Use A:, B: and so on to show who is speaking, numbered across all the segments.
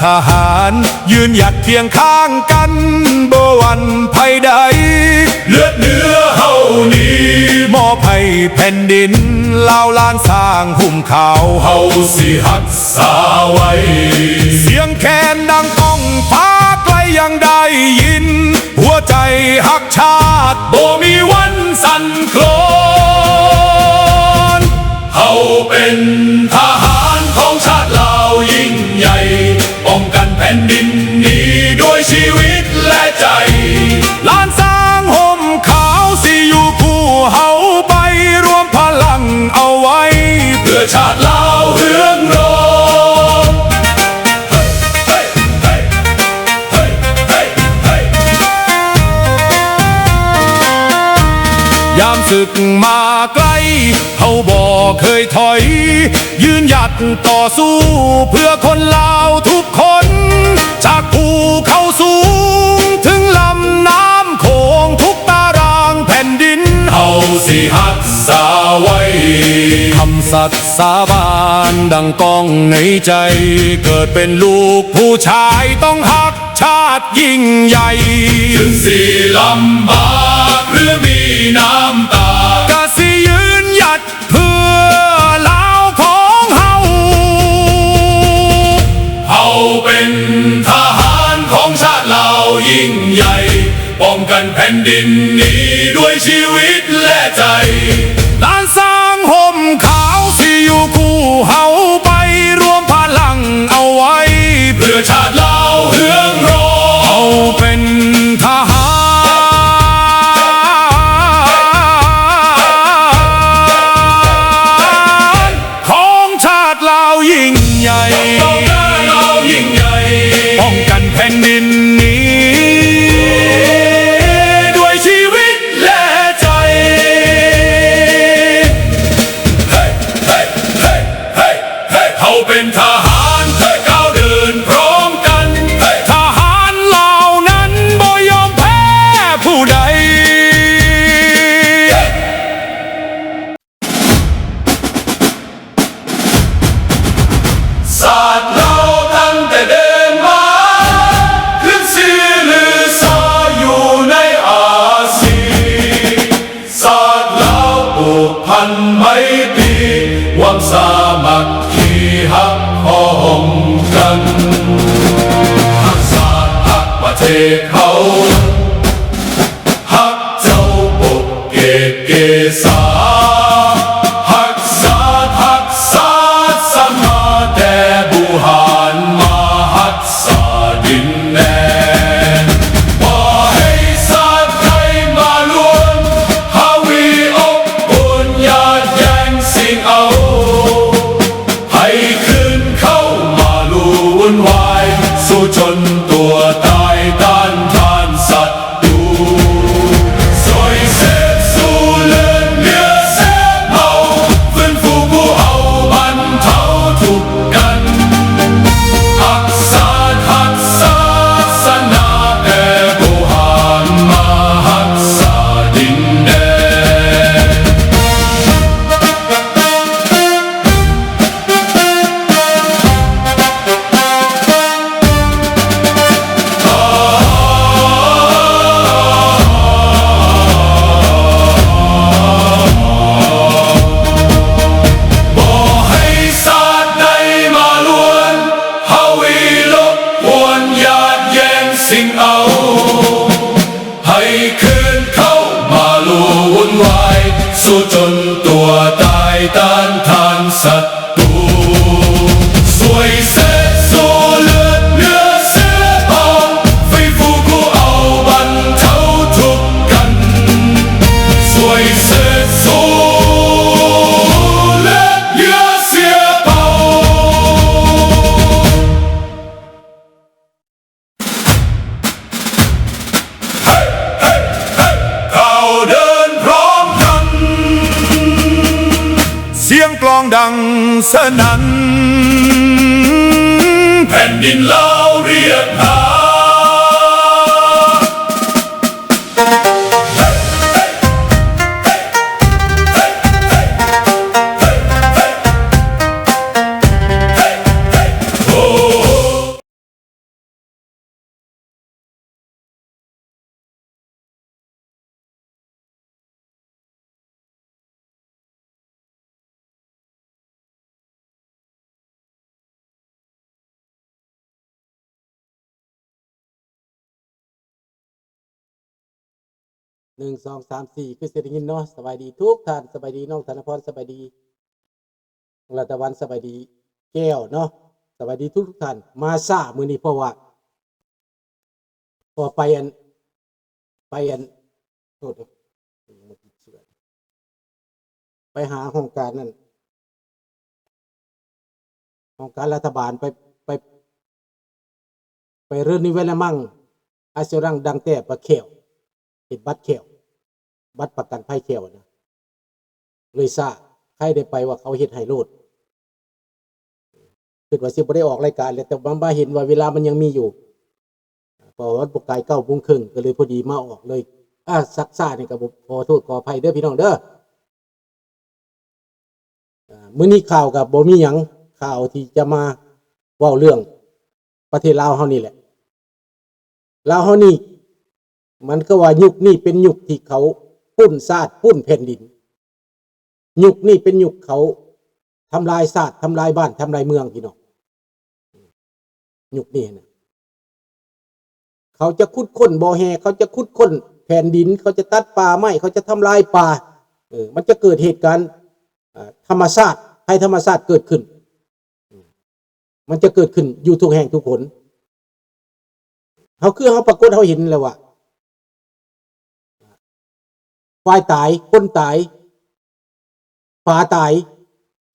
A: ทหารยืนหยัดเคียงข้างกันบ่หวั่นภัยใดเลือดเนื้อเฮานี้มอบให้แผ่นดินลาวล้านสร้างหุ่มขาวเฮาสิหักษาไว้เสียงแคนดังก้องฟ้าไกลยังได้ยินหัวใจหักชาติบ่มีวันสั่นคลอนเฮาเป็นทหารของชาติลาวยิ่งใหญ่ป้องกันแผ่นดินนี้ด้วยชีวิตและใจล้านสร้างห่มขาวสิอยู่คู่เฮาไปรวมพลังเอาไว้เพื่อชาติลาวเฮืองรอยามศึกมาไกลเฮาบ่เคยถอยยืนหยัดต่อสู้เพื่อคนลาวทุกคนจากภูเขาสูงถึงลำน้ำโขงทุกตารางแผ่นดินเฮาสิหักษาไว้คำสัตย์สาบานดังก้องในใจเกิดเป็นลูกผู้ชายต้องหักชาติยิ่งใหญ่ถึงสิลำบากหรือมีน้ำตากะสิยืนหยัดเพื่อลาวของเฮาเฮาเป็นทหารของชาติลาวยิ่งใหญ่ป้องกันแผ่นดินนี้ด้วยชีวิตและใจล้านสร้างห่มขาวสิอยู่คู่เฮาไปรวมพลังเอาไว้เพื่อชาติลาวเฮืองรอเฮาเป็นทหารของชาติลาวยิ่งใหญ่ป้องกันแผ่นดินนี้ด้วยชีวิตและใจเฮาเป็นทหารก้าวเดินพร้อมกันทหารเหล่านั้นบ่ยอมแพ้ผู้ใดศาสตร์เราตั้งแต่เดินมาขึ้นชื่อลือชาอยู่ในอาเซียนศาสตร์เราผูกพันไมตรีหวังสามัคคีหักห้องกันหักศาสตร์หักประเทศเขาหักเจ้าปกเกตเกษาหักศาสตร์หักศาสตร์สมาแต่บุหารมาหักษาดินแดนบ่ให้ศาสตร์ใครมาล้วนหาวีอบอุ่นญาติแย่งสิ่งเอาให้คืนเข้ามาลู่วุ่นวายสู้จนตัวตายต้านทานศัตรูสวยเสพสู้เลือดเนื้อเสียเมาฟื้นฟูผู้เอาบรรเทาทุกข์กันหักศาสตร์หักศาสนาแต่บุหารมาหักษาดินแดนบ่ให้ศาสตร์ใดมาล้วนหาวีลบกวนญาติแย่งสิ่งเอาให้คืนเข้ามาลู่วุ่นวายสู้จนตัวตายต้านทานศัตรูสวยเสพสู้เลือดเนื้อเสียเมาฟื้นฟูผู้เอาบรรเทาทุกข์กันสวยเสพสู้เลือดเนื้อเสียเมาก้าวเดินพร้อมกัน เสียงกลองดังสนั่นแผ่นดินลาวเรียกหา
B: 1 2 3 4คือเสียงยินเนาะสบายดีทุกท่านสบายดีน้องธนพรสบายดีรัตวันสบายดีแก้วเนาะสบายดีทุกท่านมาซ่ามื้อนี้เพราะว่าพอไปอันโทษไปหาโครงการนั่นโครงการรัฐบาลไปเรื่องนี้ไว้แล้วมั่งอาเซรังดังแต่ประเขียวติดบัตรเขียวบัตรประกันภัยเขียวนะเลยซ่าใครได้ไปว่าเขาเฮ็ดให้โลดคิดว่าสิบ่ได้ออกรายการเลยแต่มาเห็นว่าเวลามันยังมีอยู่พอวัดปกไก่9:30ก็เลยพอดีมาออกเลยซักซ่านี่ก็ขอโทษขออภัยเด้อพี่น้องเด้อมื้อนี้ข่าวกับบ่มีหยังข่าวที่จะมาเว้าเรื่องประเทศลาวเฮานี่แหละลาวเฮานี่มันก็ว่ายุคนี้เป็นยุคที่เขาปุ้นชาติปุ้นแผ่นดินยุคนี้เป็นยุคเขาทำลายชาติทำลายบ้านทำลายเมืองพี่น้องยุคนี้นะเขาจะขุดค้นบ่อแหเขาจะขุดค้นแผ่นดินเขาจะตัดป่าไม้เขาจะทำลายป่ามันจะเกิดเหตุการณ์ธรรมชาติภัยธรรมชาติเกิดขึ้นมันจะเกิดขึ้นอยู่ทุกแห่งทุกคนเขาปรากฏเขาเห็นแล้วว่าควายตายคนตายป่าตาย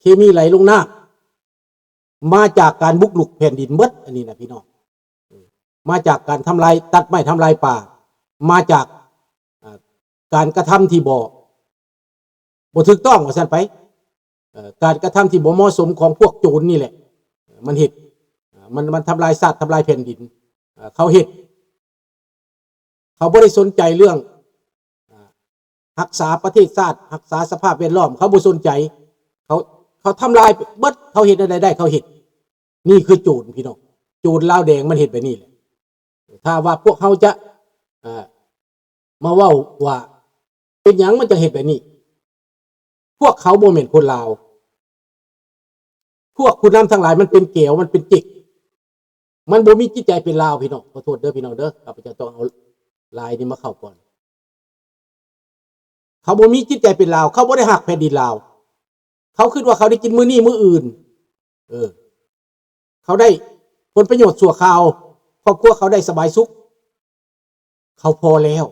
B: เคมีไหลลงน้ำมาจากการบุกรุกแผ่นดินเบิดอันนี้นะพี่น้องมาจากการทำลายตัดไม้ทำลายป่ามาจากการกระทำที่บ่ถูกต้องว่าซั่นไปการกระทำที่บ่เหมาะสมของพวกโจรนี่แหละมันเฮ็ดมันทำลายสัตว์ทำลายแผ่นดินเขาเฮ็ดเขาบ่ได้สนใจเรื่องรักษาประเทศชาติรักษาสภาพแวดล้อมเขาบ่สนใจเขาทำลายเบิดเขาเฮ็ดอะไรได้เขาเฮ็ดนี่คือโจรพี่น้องโจรลาวแดงมันเฮ็ดแบบนี้แหละถ้าว่าพวกเขาจะมาเว้าว่าเป็นหยังมันจะเฮ็ดแบบนี้พวกเขาบ่แม่นคนลาวพวกผู้นำทั้งหลายมันเป็นเกวมันเป็นจิกมันบ่มีจิตใจเป็นลาวพี่น้องขอโทษเด้อพี่น้องเด้อข้าพเจ้าต้องเอาลายนี้มาเข้าก่อนเขาบ่มีจิตใจเป็นลาวเขาบ่ได้ฮักแผ่นดินลาวเขาคิดว่าเขาได้กินมื้อนี้มื้ออื่นเขาได้ผลประโยชน์ชั่วคราวครอบครัวเขาได้สบายสุขเขาพอแล้ว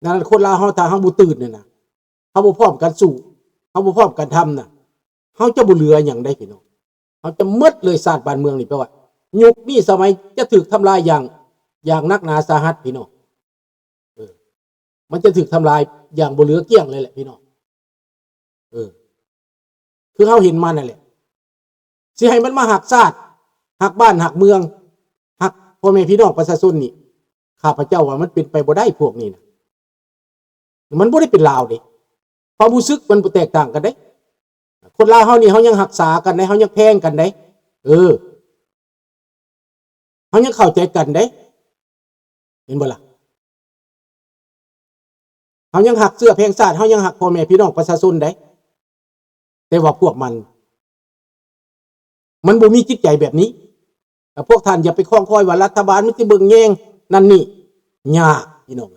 B: นั่นคนลาวเฮาถ้าเฮาบ่ตื่นเนี่ยนะเฮาบ่พร้อมกันสู้เฮาบ่พร้อมกันทำน่ะเฮาจะบ่เหลือหยังได้พี่น้องเฮาจะหมดเลยชาติบ้านเมืองนี่แปลว่ายุคนี้สมัยจะถูกทำลายอย่างนักหนาสาหัสพี่น้องมันจะถูกทำลายอย่างบ่เหลือเกลี้ยงเลยแหละพี่น้องคือเฮาเห็นมันนั่นแหละสิให้มันมาหักชาติหักบ้านหักเมืองหักพ่อแม่พี่น้องประชาชนนี่ข้าพเจ้าว่ามันเป็นไปบ่ได้พวกนี้นะมันบ่ได้เป็นลาวเด้ความรู้สึกมันบ่แตกต่างกันเด้คนลาวเฮานี่เฮายังรักษากันได้เฮายังแพงกันได้เฮายังเข้าใจกันได้เห็นบ่ล่ะเฮายังหักเสื้อแพงชาติเฮายังหักพ่อแม่พี่น้องประชาชนได้แต่ว่าพวกมันบ่มีจิตใจแบบนี้พวกท่านอย่าไปคล้องคอยว่ารัฐบาลมันสิเบิ่งแยงนั่นนี่ยากพี่น้อง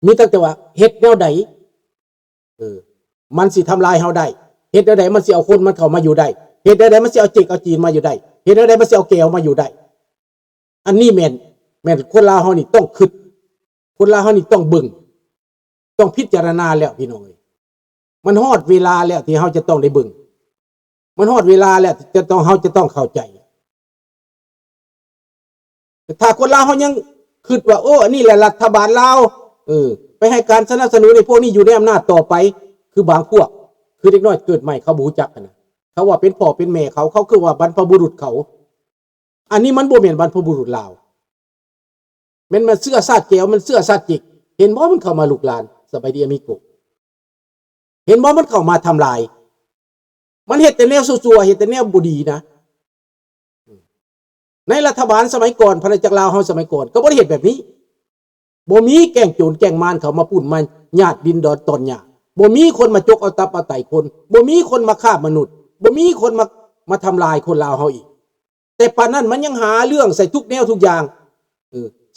B: มีแต่ว่าเฮ็ดแนวใดมันสิทำลายเฮาได้เฮ็ดแนวใดมันสิเอาคนมันเข้ามาอยู่ได้เฮ็ดแนวใดมันสิเอาจิกเอาจีนมาอยู่ได้เฮ็ดแนวใดมันสิเอาแก้วมาอยู่ได้อันนี้แม่นคนลาวเฮานี่ต้องคิดคนลาวเฮานี่ต้องเบิ่งต้องพิจารณาแล้วพี่น้องมันฮอดเวลาแล้วที่เฮาจะต้องได้เบิ่งมันฮอดเวลาแล้วเฮาจะต้องเข้าใจถ้าคนลาวเฮายังคิดว่าโอ้อันนี้แหละรัฐบาลลาวไปให้การสนับสนุนในพวกนี้อยู่ในอำนาจต่อไปคือบางพวกคือเด็กน้อยเกิดใหม่เขาบ่รู้จักกันนะเขาว่าเป็นพ่อเป็นแม่เขาคือว่าบรรพบุรุษเขาอันนี้มันบ่แม่นบรรพบุรุษลาวมันเสื้อซาดแก้วมันเสื้อซาดจิกเห็นบ่มันเข้ามาลุกลานสบายดีอามิโกเห็นบ่มันเข้ามาทำลายมันเฮ็ดแต่แนวซั่วๆเฮ็ดแต่แนวบ่ดีนะในรัฐบาลสมัยก่อนพระจักรลาวเฮาสมัยก่อนก็บ่ได้เฮ็ดแบบนี้บ่มีแก่งโจรแก่งมารเขามาปุ้นมาญาติดินดอนตอนหญ้าบ่มีคนมาจกเอาตับเอาไตคนบ่มีคนมาฆ่ามนุษย์บ่มีคนมาทำลายคนลาวเฮาอีกแต่ปานนั้นมันยังหาเรื่องใส่ทุกแนวทุกอย่าง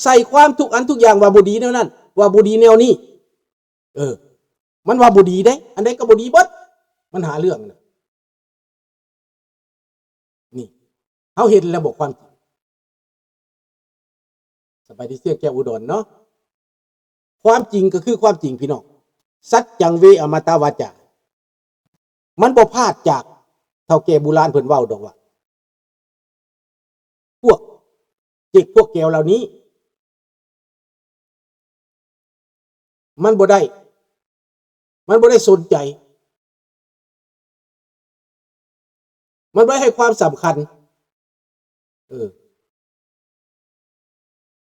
B: ใส่ความทุกอันทุกอย่างว่าบ่ดีแนวนั้น ว่าบ่ดีแนวนี้มันว่าบ่ดีเด้อันใดก็บ่ดีเบิดมันหาเรื่องนะนี่เฮาเห็นแล้วบอกความจริงสบายดีเสียแก้วอุดรเนาะความจริงก็คือความจริงพี่น้องสัจจังเวอมตะวาจามันบ่พลาดจากเฒ่าแก่โบราณเพิ่นเว้าดอกว่าพวกเจ๊กพวกแก้วเหล่านี้มันบ่ได้สนใจมันบ่ได้ให้ความสำคัญ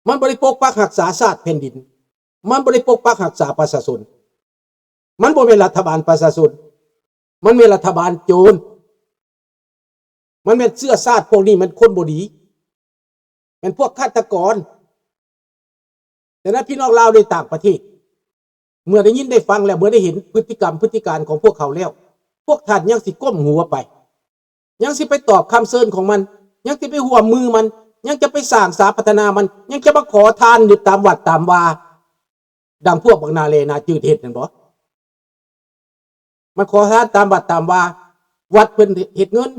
B: มันบ่ได้ปกปักรักษาชาติแผ่นดินมันบ่ได้ปกปักรักษาประชาชนมันบ่เป็นรัฐบาลประชาชนมันเป็นรัฐบาลโจรมันเป็นเสื้อชาติพวกนี้มันคนบ่ดีมันพวกฆาตกรแต่นั้นพี่น้องลาวในต่างประเทศเมื่อได้ยินได้ฟังแล้วเมื่อได้เห็นพฤติกรรมพฤติการของพวกเขาแล้วพวกท่านยังสิก้มหัวไปยังสิไปตอบคำเชิญของมันยังสิไปห่วมมือมันยังจะไปสร้างสาพัฒนามันยังจะมาขอทานอยู่ตามวัดตามวาดังพวกบางนาเลนาจืดเห็ดนั่นบ่มันขอทานตามวัดตามวาวัดเพิ่นเฮ็ดเงิน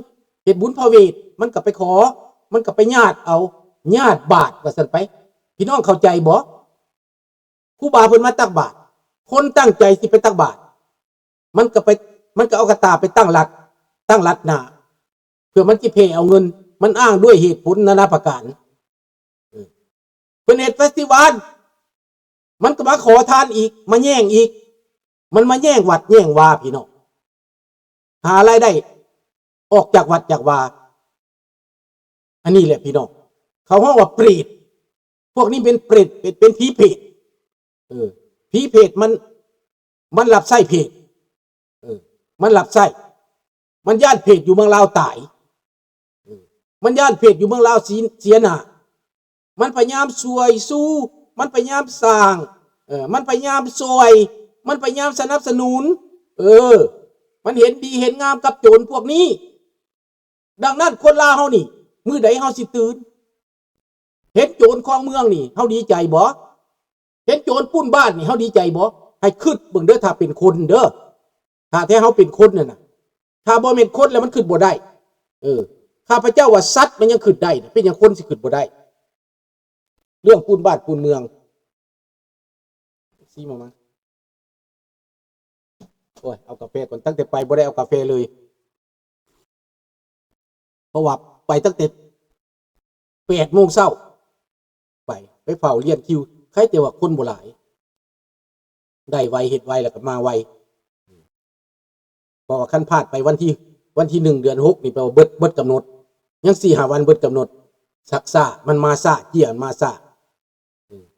B: เฮ็ดบุญพระเวทมันก็ไปขอมันก็ไปญาติเอาญาติบาทว่าซั่นไปพี่น้องเข้าใจบ่ครูบาเพิ่นมาตักบาตรคนตั้งใจสิไปตักบาตรมันก็เอากระตาไปตั้งหลักหน้าเพื่อมันสิเพเอาเงินมันอ้างด้วยเหตุผลนานาประการเพิ่นเฮ็ดเฟสติวัลมันก็มาขอทานอีกมาแย่งอีกมันมาแย่งวัดแย่งวาพี่น้องหารายได้ออกจากวัดจากวาอันนี้แหละพี่น้องเขาฮ้องว่าเปรตพวกนี้เป็นเปรตเป็นผีเพศผีเพศมันหลับไส้เพศมันหลับไส้มันย่านเพศอยู่เมืองลาวตายมันย่านเพศอยู่เมืองลาวเสียหน้ามันพยายามสวยสู้มันพยายามสร้างมันพยายามซอยมันพยายามสนับสนุนมันเห็นดีเห็นงามกับโจรพวกนี้ดังนั้นคนลาวเฮานี่มื้อใดเฮาสิตื่นเห็นโจรครองเมืองนี่เฮาดีใจบ่เห็นโจรปุ้นบ้านนี่เฮาดีใจบ่ให้คิดเบิ่งเด้อถ้าเป็นคนเด้อถ้าแท้เฮาเป็นคนนั่นน่ะถ้าบ่แม่นคนแล้วมันคิดบ่ได้ข้าพเจ้าว่าสัตว์มันยังคิดได้เป็นหยังคนสิคิดบ่ได้เรื่องปุ้นบ้านปุ้นเมืองซีมาโอ้ยเอากาแฟก่อนตั้งแต่ไปบ่ได้เอากาแฟเลยเพราะว่าไปตั้งแต่8 โมงเช้าไปเฝ้าเรียนคิวใครแต่ว่าคนบ่หลายได้ไวเฮ็ดไวแล้วก็มาไวเพราะว่าคันพลาดไปวันที่1 เดือน 6นี่แปลว่าเบิดกำหนดยัง4-5 วันเบิดกำหนดซักซ่ามันมาซ่าเกี่ยมาซ่า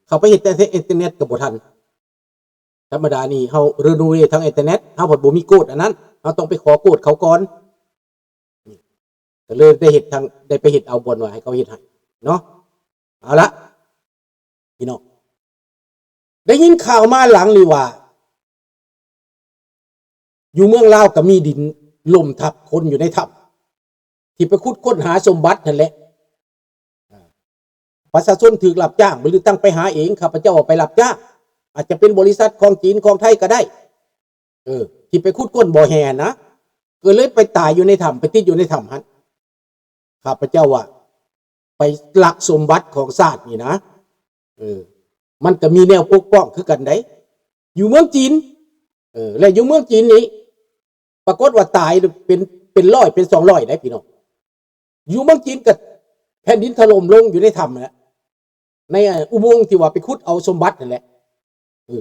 B: เขาไปเฮ็ดแต่อินเทอร์เน็ตก็บ่ทันธรรมดานี่เฮาเรียนรู้ทางอินเทอร์เน็ตเฮาบ่มีโกดอันนั้นเฮาต้องไปขอโกดเขาก่อนก็เลยได้ไปเฮ็ดเอาบ่อนว่าให้เขาเฮ็ดให้เนาะเอาละพี่น้องได้ยินข่าวมาหลังเลยว่าอยู่เมืองลาวก็มีดินล่มทับคนอยู่ในถ้ำที่ไปขุดค้นหาสมบัตินั่นแหละประชาชนถูกรับจ้างหรือตั้งไปหาเองข้าพเจ้าไปรับจ้างอาจจะเป็นบริษัทของจีนของไทยก็ได้ที่ไปขุดค้นบ่อแห่นะก็เลยไปตายอยู่ในถ้ำไปติดอยู่ในถ้ำฮั่นข้าพเจ้าว่าไปลักสมบัติของชาตินี่นะมันก็มีแนวปกป้องคือกันได้อยู่เมืองจีนและอยู่เมืองจีนนี้ปรากฏว่าตายเป็น100เป็น200ได้พี่น้องอยู่เมืองจีนก็แผ่นดินถล่มลงอยู่ในถ้ำนะในอุโมงค์ที่ว่าไปขุดเอาสมบัตินั่นแหละ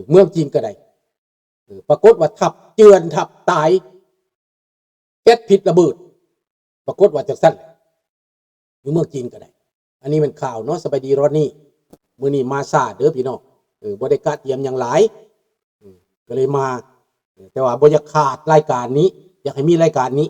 B: เมืองจีนก็ได้ปรากฏว่าทับเจือนทับตายแก๊สพิษระเบิดปรากฏว่าจังซั่นอยู่เมืองจีนก็ได้อันนี้มันข่าวเนาะสบายดีรอดนี่มื้อนี้มาซ่าเด้อพี่น้องบ่ได้กะเตรียมหยังหลายก็เลยมาแต่ว่าบ่อยากขาดรายการนี้อยากให้มีรายการนี้